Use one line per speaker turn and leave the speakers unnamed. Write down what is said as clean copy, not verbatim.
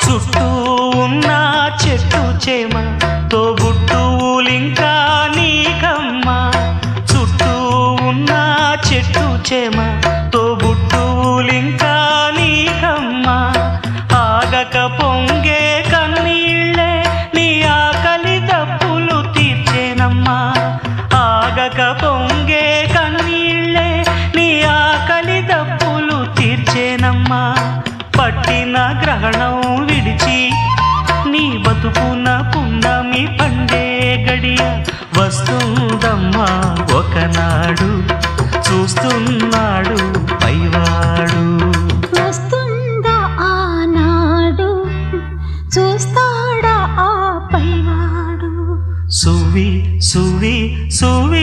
చుట్టూ ఉన్న చెట్టు చేమ తోబుట్టువులింకా నీకమ్మ చుట్టూ ఉన్న చెట్టు చేమ తోబుట్టువులింకా నీకమ్మ ఆగక పొంగే కన్నీళ్ళే నీ ఆకలి దప్పులు తీర్చేనమ్మా ఆగక పొంగే కన్నీళ్ళే నీ ఆకలి దప్పులు తీర్చేనమ్మా పట్టిన గ్రహణం విడిచి నీ బతుకున పున్నమి పండే గడియ వస్తుందమ్మా ఒకనాడు చూస్తున్నాడు పైవాడు
వస్తుందా ఆనాడు చూస్తాడా ఆ పైవాడు
సువి సువి సువి